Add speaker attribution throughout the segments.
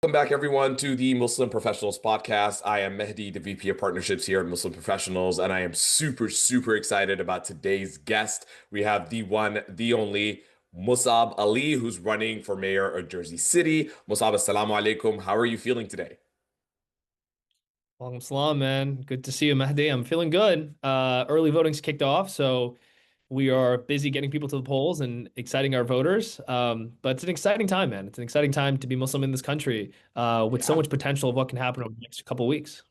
Speaker 1: Welcome back, everyone, to the Muslim Professionals Podcast. I am Mehdi, the VP of Partnerships here at Muslim Professionals, and I am super, super excited about today's guest. We have the one, the only Musab Ali, who's running for mayor of Jersey City. Musab, assalamu alaikum. How are you feeling today?
Speaker 2: Welcome, salam, man. Good to see you, Mehdi. I'm feeling good. Early voting's kicked off, so we are busy getting people to the polls and exciting our voters. But it's an exciting time, man. It's an exciting time to be Muslim in this country, with so
Speaker 1: Yeah.
Speaker 2: much potential of what can happen over the next couple of weeks.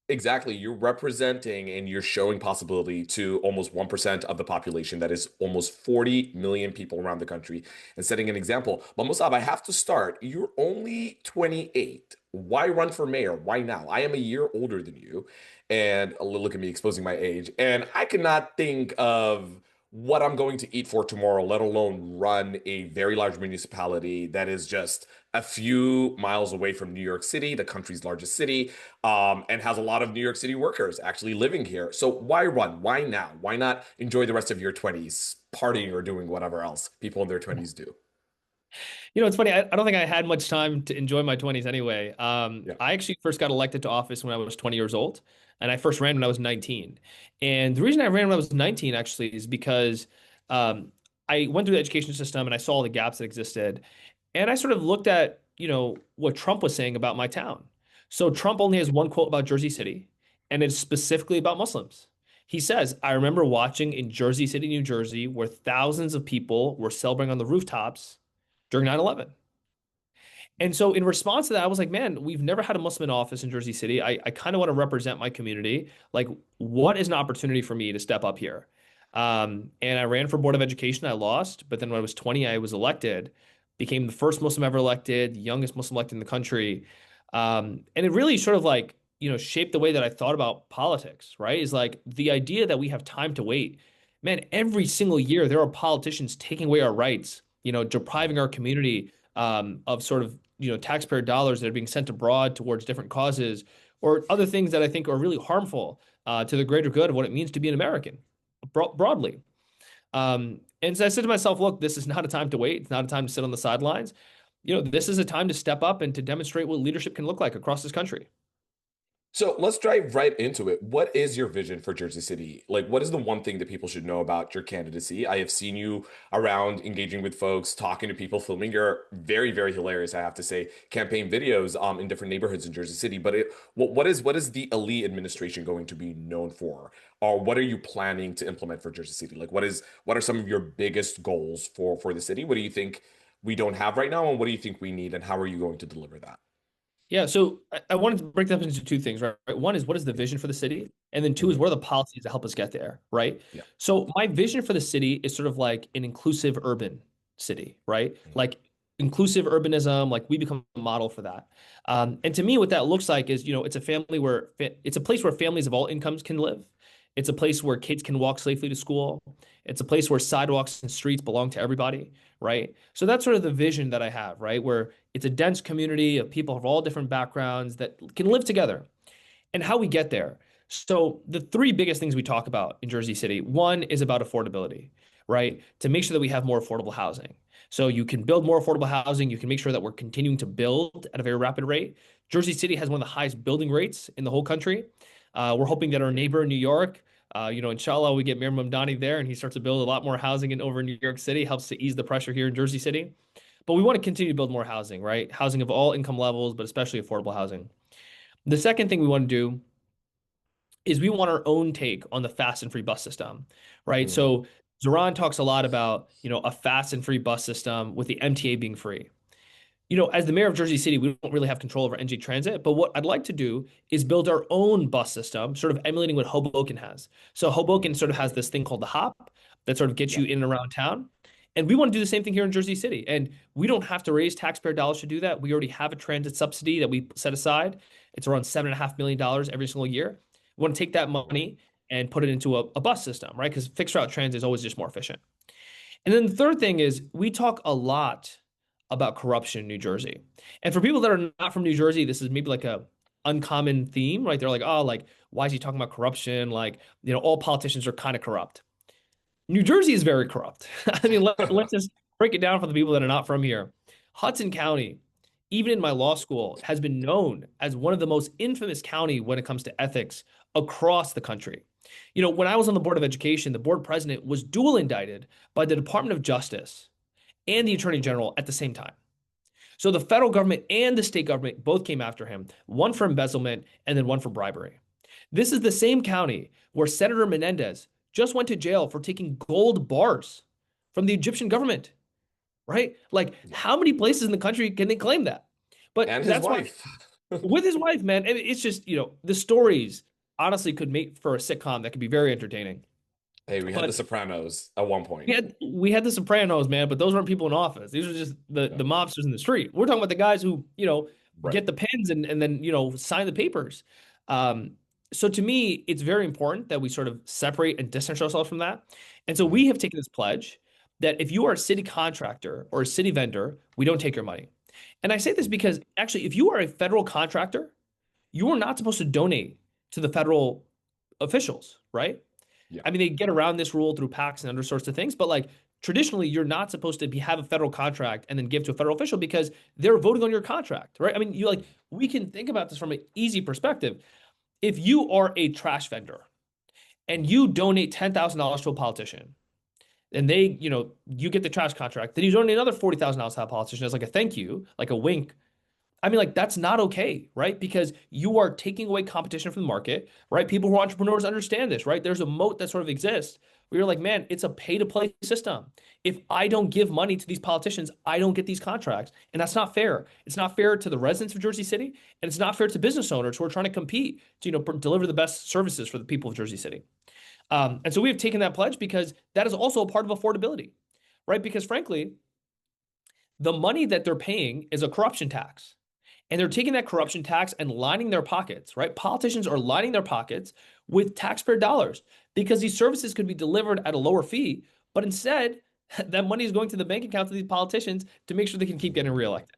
Speaker 1: Exactly. You're representing and you're showing possibility to almost 1% of the population. That is almost 40 million people around the country and setting an example. But Musab, I have to start. You're only 28. Why run for mayor? Why now? I am a year older than you. And look at me exposing my age. And I cannot think of what I'm going to eat for tomorrow, let alone run a very large municipality that is just a few miles away from New York City, the country's largest city, and has a lot of New York City workers actually living here. So why run? Why now? Why not enjoy the rest of your 20s, partying or doing whatever else people in their 20s do?
Speaker 2: It's funny. I don't think I had much time to enjoy my 20s anyway.
Speaker 1: Yeah.
Speaker 2: I actually first got elected to office when I was 20 years old, and I first ran when I was 19. And the reason I ran when I was 19 actually is because um, I went through the education system and I saw all the gaps that existed. And I sort of looked at, what Trump was saying about my town. So Trump only has one quote about Jersey City, and it's specifically about Muslims. He says, I remember watching in Jersey City, New Jersey, where thousands of people were celebrating on the rooftops during 9/11. And so in response to that, I was like, man, we've never had a Muslim in office in Jersey City. I kind of want to represent my community. Like, what is an opportunity for me to step up here? And I ran for Board of Education. I lost, but then when I was 20, I was elected, became the first Muslim ever elected, youngest Muslim elected in the country. And it really sort of like, shaped the way that I thought about politics, right? Is like the idea that we have time to wait. Man, every single year there are politicians taking away our rights, depriving our community of sort of taxpayer dollars that are being sent abroad towards different causes or other things that I think are really harmful to the greater good of what it means to be an American broadly. And so I said to myself, look, this is not a time to wait. It's not a time to sit on the sidelines. This is a time to step up and to demonstrate what leadership can look like across this country.
Speaker 1: So let's dive right into it. What is your vision for Jersey City? Like, what is the one thing that people should know about your candidacy? I have seen you around engaging with folks, talking to people, filming your very, very hilarious, I have to say, campaign videos in different neighborhoods in Jersey City. But what is the Ali administration going to be known for? Or what are you planning to implement for Jersey City? Like, what are some of your biggest goals for the city? What do you think we don't have right now, and what do you think we need, and how are you going to deliver that?
Speaker 2: Yeah, so I wanted to break that up into two things, right? One is what is the vision for the city? And then two is
Speaker 1: Mhm.
Speaker 2: what are the policies that help us get there, right?
Speaker 1: Yeah.
Speaker 2: So my vision for the city is sort of like an inclusive urban city, right?
Speaker 1: Mhm.
Speaker 2: Like inclusive urbanism, like we become a model for that. And to me, what that looks like is, it's a family where it's a place where families of all incomes can live. It's a place where kids can walk safely to school. It's a place where sidewalks and streets belong to everybody, right? So that's sort of the vision that I have, right? Where it's a dense community of people of all different backgrounds that can live together. And how we get there. So the three biggest things we talk about in Jersey City, one is about affordability, right? To make sure that we have more affordable housing. So you can build more affordable housing. You can make sure that we're continuing to build at a very rapid rate. Jersey City has one of the highest building rates in the whole country. We're hoping that our neighbor in New York, inshallah, we get Mayor Mamdani there and he starts to build a lot more housing in over in New York City, helps to ease the pressure here in Jersey City. But we want to continue to build more housing, right? Housing of all income levels, but especially affordable housing. The second thing we want to do is we want our own take on the fast and free bus system, right?
Speaker 1: Mhm.
Speaker 2: So Zoran talks a lot about, a fast and free bus system with the MTA being free. As the mayor of Jersey City, we don't really have control over NJ Transit, but what I'd like to do is build our own bus system, sort of emulating what Hoboken has. So Hoboken sort of has this thing called the Hop that sort of gets
Speaker 1: Yeah.
Speaker 2: you in and around town. And we want to do the same thing here in Jersey City. And we don't have to raise taxpayer dollars to do that. We already have a transit subsidy that we set aside. It's around $7.5 million every single year. We want to take that money and put it into a bus system, right? Because fixed route transit is always just more efficient. And then the third thing is we talk a lot about corruption in New Jersey. And for people that are not from New Jersey, this is maybe like a uncommon theme, right? They're like, oh, like, why is he talking about corruption? Like, all politicians are kind of corrupt. New Jersey is very corrupt. I mean, let's just break it down for the people that are not from here. Hudson County even in my law school, has been known as one of the most infamous county when it comes to ethics across the country. When I was on the Board of Education, the board president was dual indicted by the Department of Justice and the Attorney General at the same time. So the federal government and the state government both came after him, one for embezzlement and then one for bribery. This is the same county where Senator Menendez just went to jail for taking gold bars from the Egyptian government, right? Like,
Speaker 1: Yeah.
Speaker 2: how many places in the country can they claim that? But
Speaker 1: And his
Speaker 2: that's why,
Speaker 1: wife.
Speaker 2: with his wife, man, it's just, the stories honestly could make for a sitcom that could be very entertaining.
Speaker 1: Hey, we had The
Speaker 2: But
Speaker 1: Sopranos at one point.
Speaker 2: we had the Sopranos, man, but those weren't people in office. These are just the
Speaker 1: Yeah.
Speaker 2: mobsters in the street. We're talking about the guys who,
Speaker 1: Right.
Speaker 2: get the pens and then, sign the papers. Um, so to me, it's very important that we sort of separate and distance ourselves from that. And so
Speaker 1: Mhm.
Speaker 2: we have taken this pledge that if you are a city contractor or a city vendor, we don't take your money. And I say this because actually, if you are a federal contractor, you are not supposed to donate to the federal officials, right?
Speaker 1: Yeah.
Speaker 2: I mean, they get around this rule through PACs and other sorts of things, but like traditionally, you're not supposed to have a federal contract and then give to a federal official because they're voting on your contract, right? I mean, we can think about this from an easy perspective. If you are a trash vendor and you donate $10,000 to a politician, and you get the trash contract, then you donate another $40,000 to a politician as like a thank you, like a wink. I mean, like that's not okay, right? Because you are taking away competition from the market, right? People who are entrepreneurs understand this, right? There's a moat that sort of exists where you're like, man, it's a pay to play system. If I don't give money to these politicians, I don't get these contracts. And that's not fair. It's not fair to the residents of Jersey City, and it's not fair to business owners who are trying to compete to, deliver the best services for the people of Jersey City. And so we have taken that pledge because that is also a part of affordability, right? Because frankly, the money that they're paying is a corruption tax. And they're taking that corruption tax and lining their pockets, right? Politicians are lining their pockets with taxpayer dollars because these services could be delivered at a lower fee, but instead, that money is going to the bank accounts of these politicians to make sure they can keep getting reelected.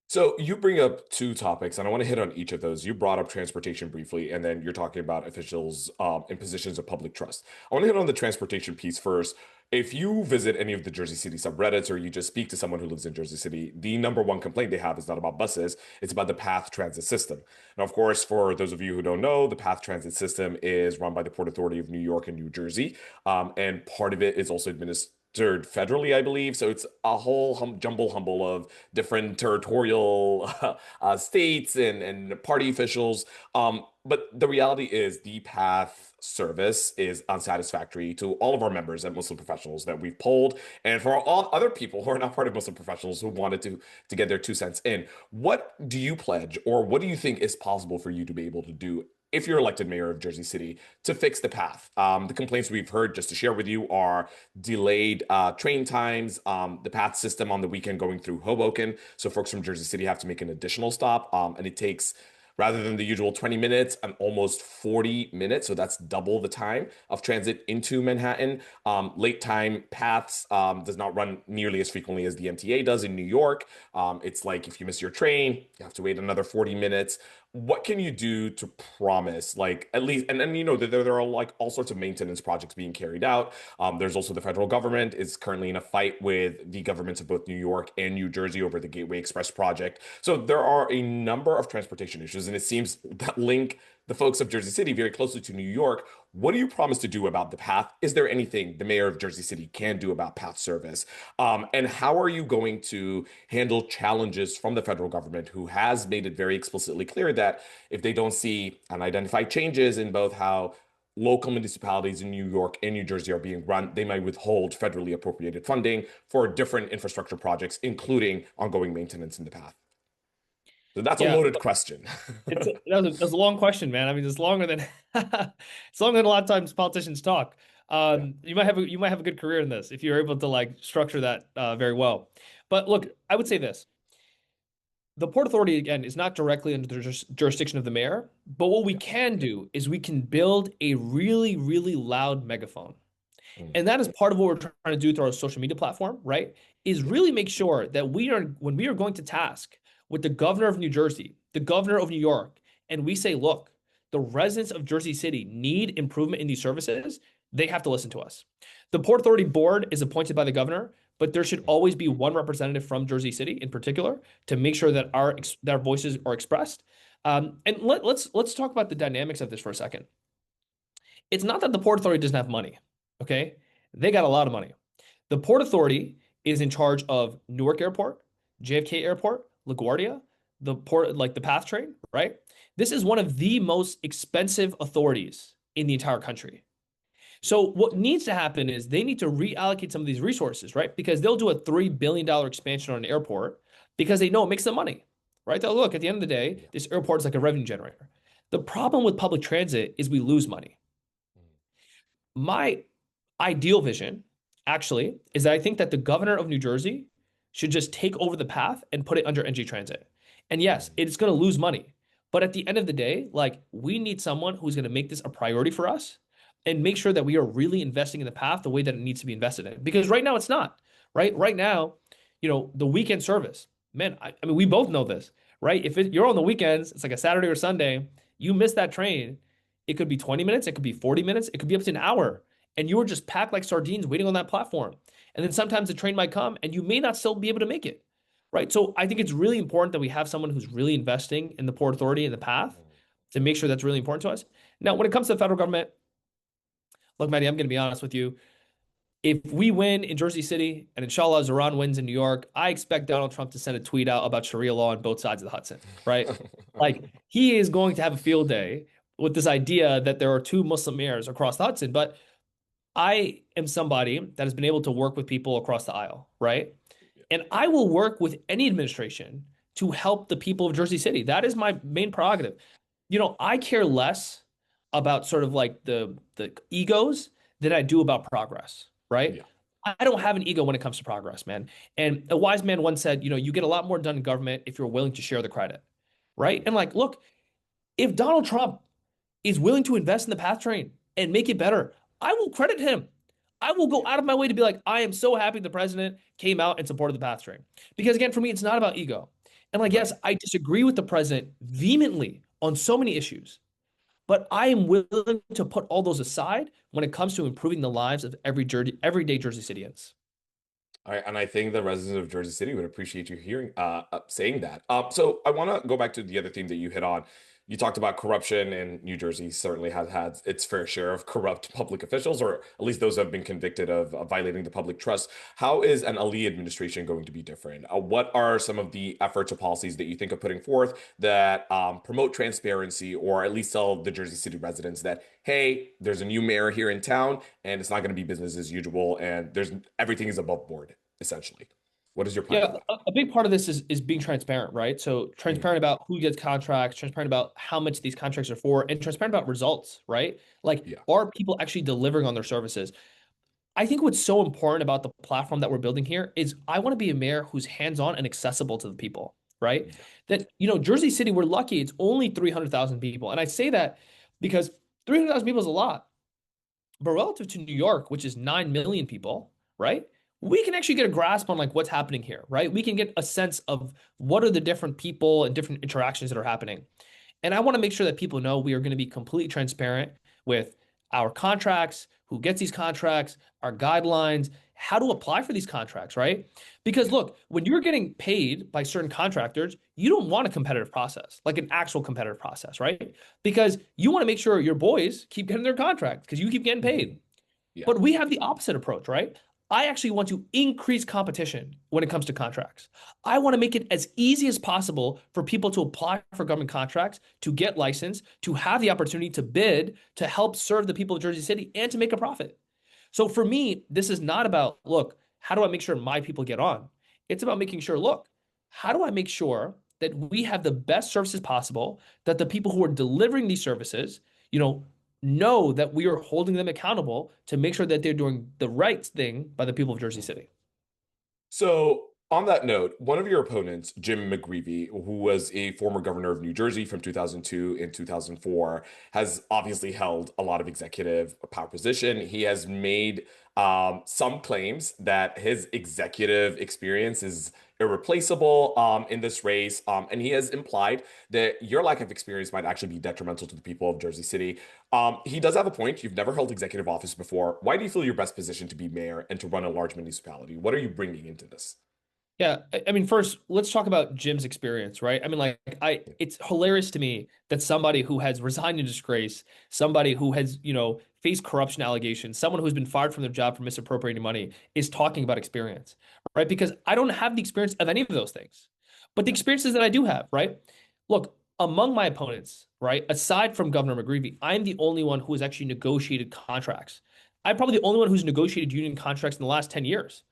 Speaker 1: So you bring up two topics, and I want to hit on each of those. You brought up transportation briefly, and then you're talking about officials in positions of public trust. I want to hit on the transportation piece first. If you visit any of the Jersey City subreddits or you just speak to someone who lives in Jersey City, the number one complaint they have is not about buses, it's about the path transit system. And of course, for those of you who don't know, the path transit system is run by the Port Authority of New York and New Jersey, and part of it is also administered federally, I believe. So it's a whole jumble humble of different territorial states and party officials. But the reality is the path service is unsatisfactory to all of our members and Muslim professionals that we've polled, and for all other people who are not part of Muslim professionals who wanted to get their 2 cents in. What do you pledge, or what do you think is possible for you to be able to do if you're elected mayor of Jersey City to fix the path? The complaints we've heard, just to share with you, are delayed train times, the path system on the weekend going through Hoboken. So folks from Jersey City have to make an additional stop, and it takes, rather than the usual 20 minutes, and almost 40 minutes. So that's double the time of transit into Manhattan. Late time paths does not run nearly as frequently as the MTA does in New York. It's like if you miss your train, you have to wait another 40 minutes. What can you do to promise, like at least, and then there are like all sorts of maintenance projects being carried out. There's also the federal government is currently in a fight with the governments of both New York and New Jersey over the Gateway Express project. So there are a number of transportation issues, and it seems that link the folks of Jersey City very closely to New York. What do you promise to do about the path? Is there anything the mayor of Jersey City can do about path service? And how are you going to handle challenges from the federal government, who has made it very explicitly clear that if they don't see unidentified changes in both how local municipalities in New York and New Jersey are being run, they might withhold federally appropriated funding for different infrastructure projects, including ongoing maintenance in the path? So that's a
Speaker 2: Yeah,
Speaker 1: loaded question.
Speaker 2: that's a long question, man. I mean, it's longer than it's longer than a lot of times politicians talk.
Speaker 1: Yeah.
Speaker 2: You might have a good career in this if you're able to like structure that very well. But look, I would say this. The Port Authority, again, is not directly under the jurisdiction of the mayor, but what we
Speaker 1: Yeah.
Speaker 2: can do is we can build a really, really loud megaphone.
Speaker 1: Mm.
Speaker 2: And that is part of what we're trying to do through our social media platform, right? Is
Speaker 1: Yeah.
Speaker 2: really make sure that when we are going to task with the governor of New Jersey, the governor of New York, and we say, look, the residents of Jersey City need improvement in these services, they have to listen to us. The Port Authority board is appointed by the governor, but there should
Speaker 1: Mhm.
Speaker 2: always be one representative from Jersey City in particular to make sure that our voices are expressed. And let's talk about the dynamics of this for a second. It's not that the Port Authority doesn't have money, okay? They got a lot of money. The Port Authority is in charge of Newark Airport, JFK Airport, LaGuardia, the port, like the PATH train, right? This is one of the most expensive authorities in the entire country. So what needs to happen is they need to reallocate some of these resources, right? Because they'll do a $3 billion expansion on an airport because they know it makes them money, right? They'll look at the end of the day,
Speaker 1: Yeah.
Speaker 2: this airport is like a revenue generator. The problem with public transit is we lose money.
Speaker 1: Mhm.
Speaker 2: My ideal vision, actually, is that I think that the governor of New Jersey should just take over the path and put it under NG Transit. And yes,
Speaker 1: Mhm.
Speaker 2: it's going to lose money. But at the end of the day, like we need someone who's going to make this a priority for us and make sure that we are really investing in the path the way that it needs to be invested in. Because right now it's not, right? Right now, the weekend service, man, I mean, we both know this, right? If you're on the weekends, it's like a Saturday or Sunday, you miss that train, it could be 20 minutes, it could be 40 minutes, it could be up to an hour. And you were just packed like sardines waiting on that platform. And then sometimes the train might come and you may not still be able to make it. Right. So I think it's really important that we have someone who's really investing in the Port Authority and the path
Speaker 1: Mhm.
Speaker 2: to make sure that's really important to us. Now, when it comes to the federal government, look, Maddie, I'm going to be honest with you. If we win in Jersey City and inshallah Iran wins in New York, I expect Donald Trump to send a tweet out about Sharia law on both sides of the Hudson, right? Like he is going to have a field day with this idea that there are two Muslim mayors across the Hudson. But I am somebody that has been able to work with people across the aisle, right?
Speaker 1: Yeah.
Speaker 2: And I will work with any administration to help the people of Jersey City. That is my main prerogative. I care less about sort of like the egos than I do about progress, right?
Speaker 1: Yeah.
Speaker 2: I don't have an ego when it comes to progress, man. And a wise man once said, you get a lot more done in government if you're willing to share the credit, right?
Speaker 1: Mhm.
Speaker 2: And like, look, if Donald Trump is willing to invest in the PATH train and make it better, I will credit him. I will go
Speaker 1: Yeah.
Speaker 2: out of my way to be like, I am so happy the president came out and supported the PATH train. Because again, for me, it's not about ego. And like, yes,
Speaker 1: Right.
Speaker 2: I disagree with the president vehemently on so many issues, but I am willing to put all those aside when it comes to improving the lives of everyday Jersey Cityans.
Speaker 1: All right, and I think the residents of Jersey City would appreciate you hearing saying that. So I want to go back to the other theme that you hit on. You talked about corruption, and New Jersey certainly has had its fair share of corrupt public officials, or at least those who have been convicted of violating the public trust. How is an Ali administration going to be different? What are some of the efforts or policies that you think of putting forth that promote transparency, or at least tell the Jersey City residents that, hey, there's a new mayor here in town, and it's not going to be business as usual, and there's everything is above board, essentially. What is your plan for
Speaker 2: Yeah,
Speaker 1: that?
Speaker 2: a big part of this is being transparent, right? So
Speaker 1: Mhm.
Speaker 2: transparent about who gets contracts, transparent about how much these contracts are for, and transparent about results, right? Like,
Speaker 1: Yeah.
Speaker 2: are people actually delivering on their services? I think what's so important about the platform that we're building here is I want to be a mayor who's hands-on and accessible to the people, right?
Speaker 1: Yeah.
Speaker 2: That, Jersey City, we're lucky it's only 300,000 people. And I say that because 300,000 people is a lot. But relative to New York, which is 9 million people, right? We can actually get a grasp on like what's happening here, right? We can get a sense of what are the different people and different interactions that are happening. And I want to make sure that people know we are going to be completely transparent with our contracts, who gets these contracts, our guidelines, how to apply for these contracts, right? Because
Speaker 1: Yeah.
Speaker 2: look, when you're getting paid by certain contractors, you don't want a competitive process, like an actual competitive process, right? Because you want to make sure your boys keep getting their contracts because you keep getting paid.
Speaker 1: Yeah.
Speaker 2: But we have the opposite approach, right? I actually want to increase competition when it comes to contracts. I want to make it as easy as possible for people to apply for government contracts, to get licensed, to have the opportunity to bid, to help serve the people of Jersey City, and to make a profit. So for me, this is not about, look, how do I make sure my people get on? It's about making sure, look, how do I make sure that we have the best services possible, that the people who are delivering these services, you know that we are holding them accountable to make sure that they're doing the right thing by the people of Jersey
Speaker 1: Mhm.
Speaker 2: City.
Speaker 1: So On that note, one of your opponents, Jim McGreevey, who was a former governor of New Jersey from 2002 and 2004, has obviously held a lot of executive power position. He has made some claims that his executive experience is irreplaceable in this race. And he has implied that your lack of experience might actually be detrimental to the people of Jersey City. He does have a point. You've never held executive office before. Why do you feel you're best positioned to be mayor and to run a large municipality? What are you bringing into this?
Speaker 2: Yeah, I mean, first, let's talk about Jim's experience, right? I mean, like, it's hilarious to me that somebody who has resigned in disgrace, somebody who has, faced corruption allegations, someone who's been fired from their job for misappropriating money is talking about experience, right? Because I don't have the experience of any of those things, but the
Speaker 1: Yeah.
Speaker 2: experiences that I do have, right? Look, among my opponents, right, aside from Governor McGreevey, I'm the only one who has actually negotiated contracts. I'm probably the only one who's negotiated union contracts in the last 10 years.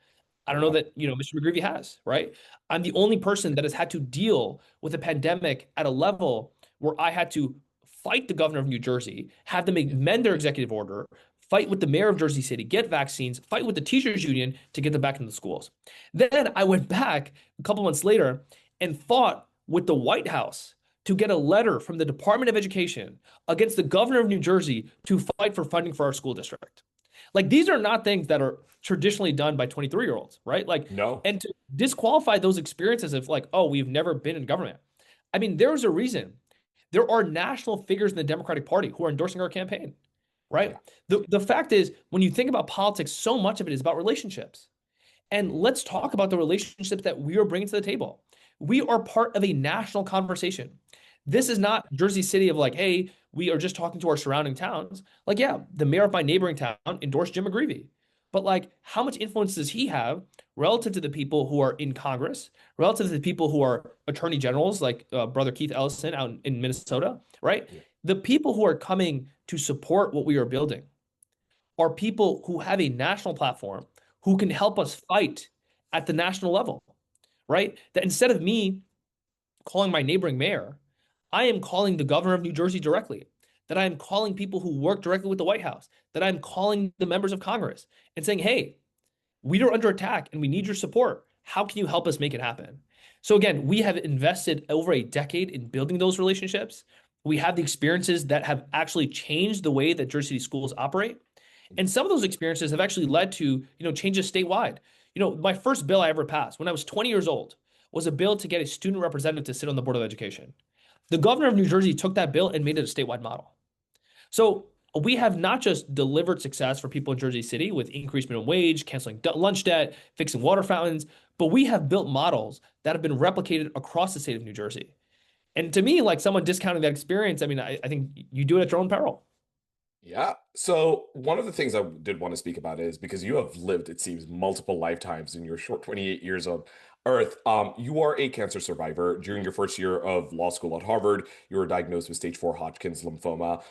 Speaker 2: I
Speaker 1: Oh,
Speaker 2: don't know
Speaker 1: wow.
Speaker 2: that, Mr. McGreevy has, right? I'm the only person that has had to deal with a pandemic at a level where I had to fight the governor of New Jersey, have them
Speaker 1: Yeah.
Speaker 2: amend their executive order, fight with the mayor of Jersey City, get vaccines, fight with the teachers union to get them back into the schools. Then I went back a couple months later and fought with the White House to get a letter from the Department of Education against the governor of New Jersey to fight for funding for our school district. Like these are not things that are traditionally done by 23-year-olds, right? Like,
Speaker 1: No.
Speaker 2: and to disqualify those experiences of like, oh, we've never been in government. I mean, there's a reason. There are national figures in the Democratic Party who are endorsing our campaign, right?
Speaker 1: Yeah.
Speaker 2: The fact is, when you think about politics, so much of it is about relationships. And let's talk about the relationships that we are bringing to the table. We are part of a national conversation. This is not Jersey City of like, hey, we are just talking to our surrounding towns. Like, yeah, the mayor of my neighboring town endorsed Jim McGreevey. But like, how much influence does he have relative to the people who are in Congress, relative to the people who are attorney generals, like Brother Keith Ellison out in Minnesota, right?
Speaker 1: Yeah.
Speaker 2: The people who are coming to support what we are building are people who have a national platform who can help us fight at the national level, right? That instead of me calling my neighboring mayor, I am calling the governor of New Jersey directly. That I am calling people who work directly with the White House. That I'm calling the members of Congress and saying, hey, we are under attack and we need your support. How can you help us make it happen? So again, we have invested over a decade in building those relationships. We have the experiences that have actually changed the way that Jersey City schools operate. And some of those experiences have actually led to, changes statewide. My first bill I ever passed when I was 20 years old was a bill to get a student representative to sit on the Board of Education. The governor of New Jersey took that bill and made it a statewide model. So we have not just delivered success for people in Jersey City with increased minimum wage, canceling lunch debt, fixing water fountains, but we have built models that have been replicated across the state of New Jersey. And to me, like someone discounting that experience, I mean, I think you do it at your own peril.
Speaker 1: Yeah. So one of the things I did want to speak about is because you have lived, it seems, multiple lifetimes in your short 28 years on Earth. You are a cancer survivor. During your first year of law school at Harvard, you were diagnosed with stage 4 Hodgkin's lymphoma.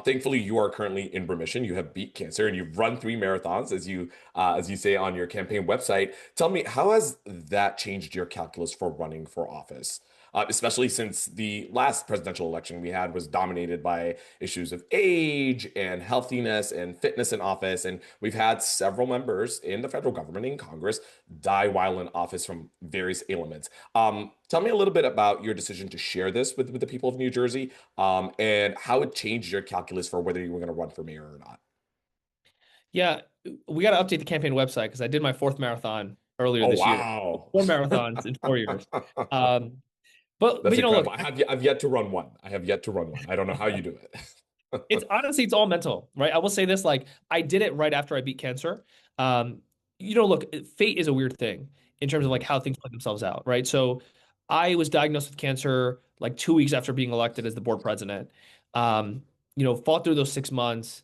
Speaker 1: Thankfully, you are currently in remission. You have beat cancer and you've run 3 marathons, as you say on your campaign website. Tell me, how has that changed your calculus for running for office? Especially since the last presidential election we had was dominated by issues of age and healthiness and fitness in office. And we've had several members in the federal government in Congress die while in office from various ailments. Tell me a little bit about your decision to share this with the people of New Jersey, and how it changed your calculus for whether you were going to run for mayor or not.
Speaker 2: Yeah, we got to update the campaign website because I did my fourth marathon earlier
Speaker 1: Oh,
Speaker 2: this year.
Speaker 1: wow.
Speaker 2: 4 marathons in 4 years. Um,
Speaker 1: That's
Speaker 2: but look,
Speaker 1: incredible. I've yet to run one. I have yet to run one. I don't know how you do
Speaker 2: it's
Speaker 1: it.
Speaker 2: honestly it's all mental, right? I will say this, like I did it right after I beat cancer. Um, look, fate is a weird thing in terms of like
Speaker 1: Mhm.
Speaker 2: how things play themselves out, right? So I was diagnosed with cancer like 2 weeks after being elected as the board president. Um, fought through those 6 months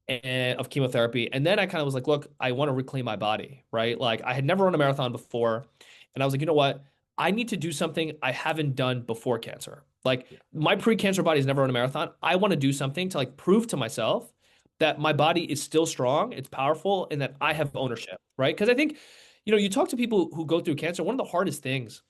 Speaker 2: of chemotherapy. And then I kind of was like, look, I want to reclaim my body, right? Like I had never run a marathon before. And I was like, you know what? I need to do something I haven't done before cancer. Like
Speaker 1: Yeah.
Speaker 2: my pre-cancer body's never run a marathon. I want to do something to like prove to myself that my body is still strong, it's powerful, and that I
Speaker 1: Mhm.
Speaker 2: have ownership, right? Because I think, you talk to people who go through cancer, one of the hardest things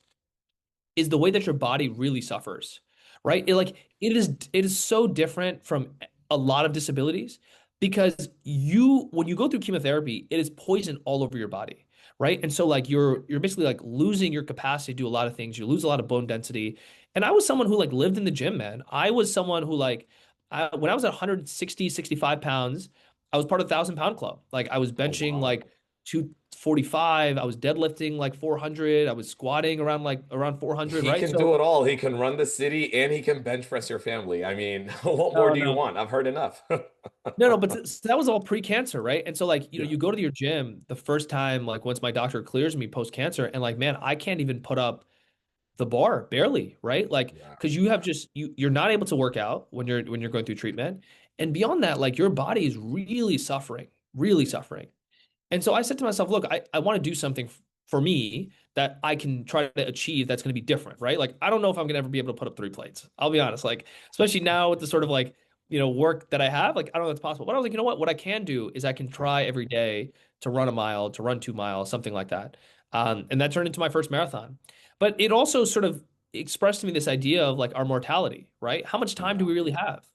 Speaker 2: is the way that your body really suffers, right?
Speaker 1: Yeah.
Speaker 2: It is so different from a lot of disabilities because you when you go through chemotherapy, it is poison all over your body, right? And so like you're basically like losing your capacity to do a lot of things. You lose a lot of bone density. And I was someone who like lived in the gym, man. I was someone who like when I was at 160, 65 pounds, I was part of the 1,000 pound club. Like I was
Speaker 1: Oh,
Speaker 2: benching
Speaker 1: wow.
Speaker 2: like 245, I was deadlifting like 400, I was squatting around 400,
Speaker 1: He
Speaker 2: right?
Speaker 1: can do
Speaker 2: So
Speaker 1: it all. He can run the city and he can bench press your family. I mean, what more
Speaker 2: no,
Speaker 1: do you
Speaker 2: no.
Speaker 1: want? I've heard enough.
Speaker 2: No, no, but so that was all pre-cancer, right? And so like,
Speaker 1: Yeah.
Speaker 2: you go to your gym the first time, like once my doctor clears me post-cancer, and like, man, I can't even put up the bar barely, right? Like,
Speaker 1: Yeah.
Speaker 2: because you have just you're not able to work out when you're going through treatment. And beyond that, like your body is really suffering, really
Speaker 1: Yeah.
Speaker 2: suffering. And so I said to myself, look, I want to do something for me that I can try to achieve that's going to be different, right? Like, I don't know if I'm going to ever be able to put up 3 plates. I'll be honest. Like, especially now with the sort of like, work that I have, like, I don't know if it's possible. But I was like, you know what? What I can do is I can try every day to run a mile, to run 2 miles, something like that. And that turned into my first marathon. But it also sort of expressed to me this idea of like our mortality, right? How much time do
Speaker 1: Yeah.
Speaker 2: we really have?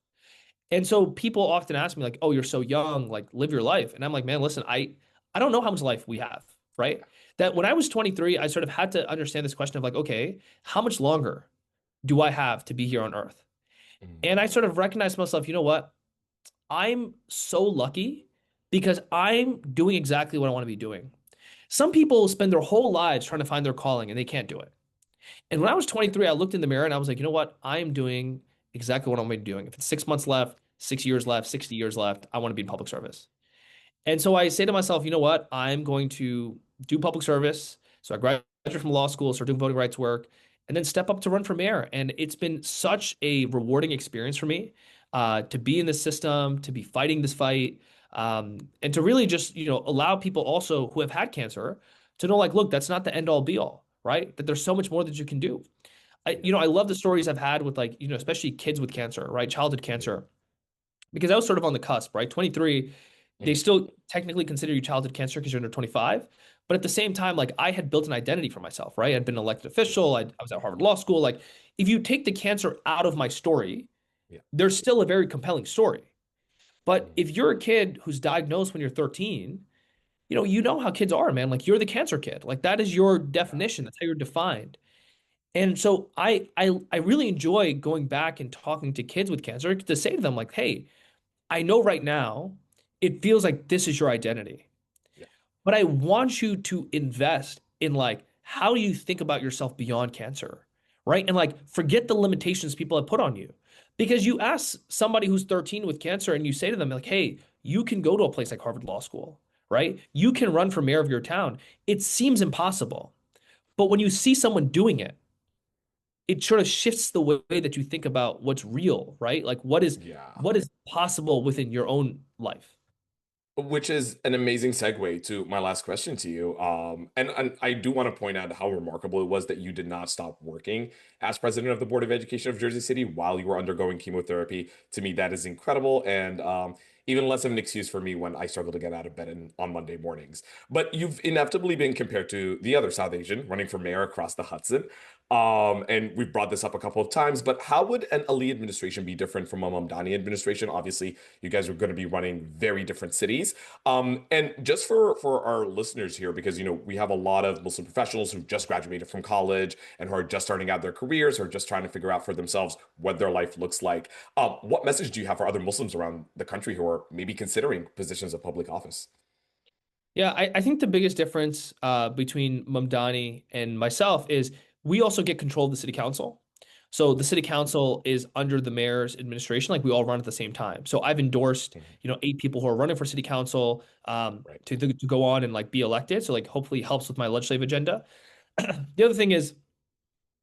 Speaker 2: And so people often ask me like, "Oh, you're so young, like live your life." And I'm like, "Man, listen, I don't know how much life we have, right?" That when I was 23, I sort of had to understand this question of like, "Okay, how much longer do I have to be here on Earth?" And I
Speaker 1: Mm,
Speaker 2: sort of recognized myself, you know what? I'm so lucky because I'm doing exactly what I want to be doing. Some people spend their whole lives trying to find their calling and they can't do it. And when I was 23, I looked in the mirror and I was like, you know what? I am doing exactly what I'm going to be doing. If it's 6 months left, 6 years left, 60 years left, I want to be in public service. And so I say to myself, you know what? I'm going to do public service. So I graduated from law school, start doing voting rights work, and then step up to run for mayor. And it's been such a rewarding experience for me to be in this system, to be fighting this fight, and to really just, allow people also who have had cancer to know, like, look, that's not the end all be all, right? That there's so much more that you can do.
Speaker 1: yeah.
Speaker 2: I love the stories I've had with like, especially kids with cancer, right? Childhood
Speaker 1: Yeah.
Speaker 2: cancer, because I was sort of on the cusp, right? 23, they
Speaker 1: Mm,
Speaker 2: still technically consider you childhood cancer because you're under 25. But at the same time, like I had built an identity for myself, right? I'd been an elected
Speaker 1: yeah.
Speaker 2: official. I was at Harvard Law School. Like, if you take the cancer out of my story,
Speaker 1: Yeah.
Speaker 2: there's still a very compelling story. But
Speaker 1: Mm,
Speaker 2: if you're a kid who's diagnosed when you're 13, you know how kids are, man. Like you're the cancer kid. Like that is your
Speaker 1: yeah.
Speaker 2: definition. That's how you're defined. And so I really enjoy going back and talking to kids with cancer to say to them, like, hey, I know right now it feels like this is your identity,
Speaker 1: Yeah.
Speaker 2: but I want you to invest in like how do you think about yourself beyond cancer, right? And like forget the limitations people have put on you. Because you ask somebody who's 13 with cancer and you say to them, like, hey, you can go to a place like Harvard Law School, right? You can run for mayor of your town. It seems impossible. But when you see someone doing it, it sort of shifts the way that you think about what's real, right? Like
Speaker 1: Yeah.
Speaker 2: what is possible within your own life.
Speaker 1: Which is an amazing segue to my last question to you. And I do want to point out how remarkable it was that you did not stop working as president of the Board of Education of Jersey City while you were undergoing chemotherapy. To me, that is incredible and even less of an excuse for me when I struggle to get out of bed on Monday mornings. But you've inevitably been compared to the other South Asian running for mayor across the Hudson. And we've brought this up a couple of times, but how would an Ali administration be different from a Mamdani administration? Obviously, you guys are going to be running very different cities. And just for our listeners here, because we have a lot of Muslim professionals who've just graduated from college and who are just starting out their careers or just trying to figure out for themselves what their life looks like. What message do you have for other Muslims around the country who are maybe considering positions of public office?
Speaker 2: Yeah, I think the biggest difference between Mamdani and myself is we also get control of the city council. So the city council is under the mayor's administration, like we all run at the same time. So I've endorsed,
Speaker 1: Mhm.
Speaker 2: 8 people who are running for city council
Speaker 1: Right.
Speaker 2: to go on and like be elected. So like hopefully helps with my legislative agenda. The other thing is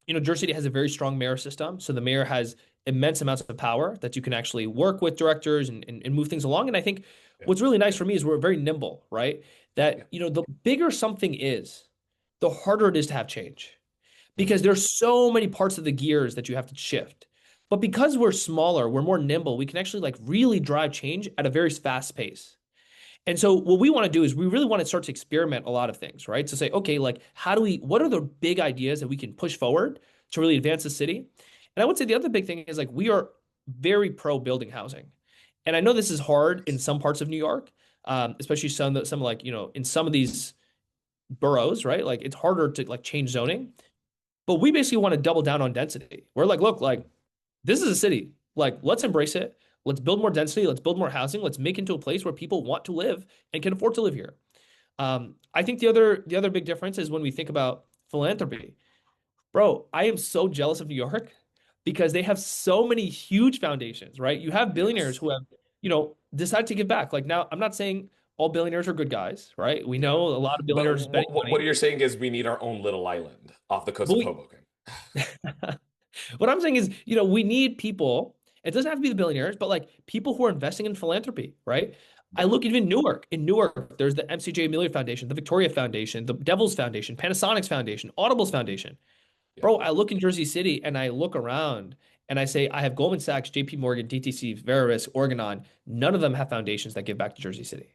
Speaker 2: Jersey City has a very strong mayor system. So the mayor has immense amounts of power that you can actually work with directors and move things along. And I think
Speaker 1: Yeah.
Speaker 2: what's really nice for me is we're very nimble, right?
Speaker 1: Yeah.
Speaker 2: That, the bigger something is, the harder it is to have change because
Speaker 1: Mhm.
Speaker 2: there's so many parts of the gears that you have to shift. But because we're smaller, we're more nimble, we can actually like really drive change at a very fast pace. And so what we want to do is we really want to start to experiment a lot of things, right? To say, okay, like what are the big ideas that we can push forward to really advance the city? And I would say the other big thing is like we are very pro building housing. And I know this is hard in
Speaker 1: Nice.
Speaker 2: some parts of New York, especially some like, in some of these boroughs, right? Like it's harder to like change zoning. But we basically want to double down on density. We're like, look, like this is a city. Like, let's embrace it. Let's build more density. Let's build more housing. Let's make it into a place where people want to live and can afford to live here. I think the other big difference is when we think about philanthropy. Bro, I am so jealous of New York because they have so many huge foundations, right? You have billionaires
Speaker 1: Yes.
Speaker 2: who have, decided to give back. Like now, I'm not saying all billionaires are good guys, right? We
Speaker 1: Yeah.
Speaker 2: know a lot of
Speaker 1: But
Speaker 2: billionaires are spending
Speaker 1: what
Speaker 2: money.
Speaker 1: you're saying is we need our own little island off the coast
Speaker 2: But
Speaker 1: of
Speaker 2: we,
Speaker 1: Hoboken.
Speaker 2: what I'm saying is, we need people. It doesn't have to be the billionaires, but like people who are investing in philanthropy, right? I
Speaker 1: Yeah.
Speaker 2: look even Newark. In Newark, there's the MCJ Amelia Foundation, the Victoria Foundation, the Devils Foundation, Panasonic's Foundation, Audible's Foundation.
Speaker 1: Yeah.
Speaker 2: Bro, I look in Jersey City and I look around and I say, I have Goldman Sachs, JP Morgan, DTC, Verisk, Organon. None of them have foundations that give back to Jersey City.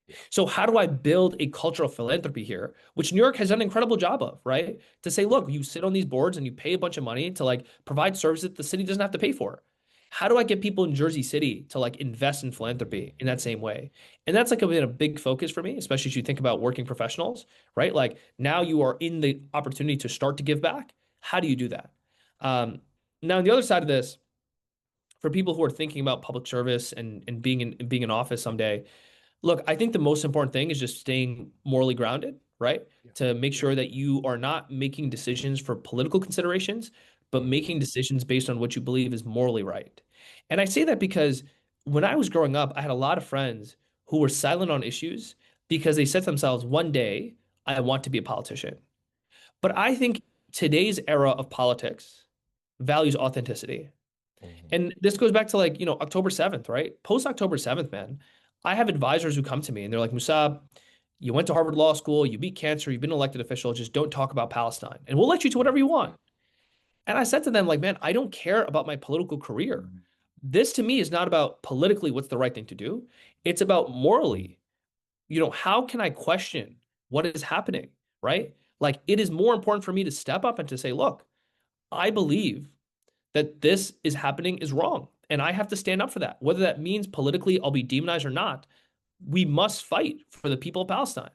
Speaker 1: Yeah.
Speaker 2: So how do I build a cultural philanthropy here, which New York has done an incredible job of, right? To say,
Speaker 1: Yeah.
Speaker 2: look, you sit on these boards and you pay a bunch of money to like provide services that the city doesn't have to pay for. How do I get people in Jersey City to like invest in philanthropy in that same way? And that's like been a big focus for me, especially as you think about working professionals, right? Like now you are in the opportunity to start to give back. How do you do that? Um, Now, on the other side of this, for people who are thinking about public service and being in office someday, look, I think the most important thing is just staying morally grounded, right?
Speaker 1: Yeah.
Speaker 2: To make
Speaker 1: Yeah.
Speaker 2: sure that you are not making decisions for political considerations, but
Speaker 1: Mhm.
Speaker 2: making decisions based on what you believe is morally right. And I say that because when I was growing up, I had a lot of friends who were silent on issues because they said to themselves, one day I want to be a politician. But I think today's era of politics values authenticity.
Speaker 1: Mhm.
Speaker 2: And this goes back to like, October 7th, right? Post October 7th, man. I have advisors who come to me and they're like, Musab, you went to Harvard Law School, you beat cancer, you've been an elected official, just don't talk about Palestine. And we'll let you do whatever you want. And I said to them, like, man, I don't care about my political career. This to me is not about politically what's the right thing to do. It's about morally. How can I question what is happening, right? Like, it is more important for me to step up and to say, look, I believe that this is happening is wrong. And I have to stand up for that. Whether that means politically I'll be demonized or not, we must fight for the people of Palestine.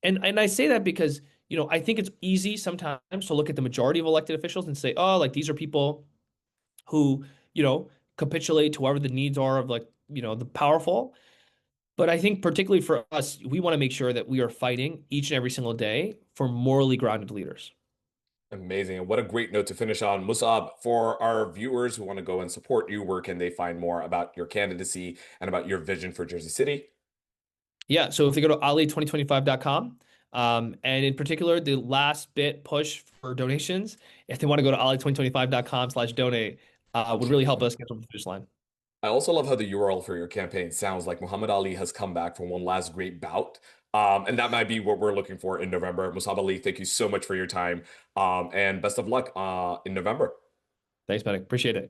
Speaker 2: And I say that because, I think it's easy sometimes to look at the majority of elected officials and say, oh, like these are people who, capitulate to whatever the needs are of like, the powerful. But I think particularly for us, we want to make sure that we are fighting each and every single day for morally grounded leaders.
Speaker 1: Amazing. And what a great note to finish on. Musab, for our viewers who want to go and support you, where can they find more about your candidacy and about your vision for Jersey City?
Speaker 2: Yeah, so if they go to ali2025.com, and in particular, the last bit push for donations, if they want to go to ali2025.com/donate, would really help us get over the finish line.
Speaker 1: I also love how the URL for your campaign sounds like Muhammad Ali has come back from one last great bout. And that might be what we're looking for in November. Musab Ali, thank you so much for your time. And best of luck in November.
Speaker 2: Thanks, Medic. Appreciate it.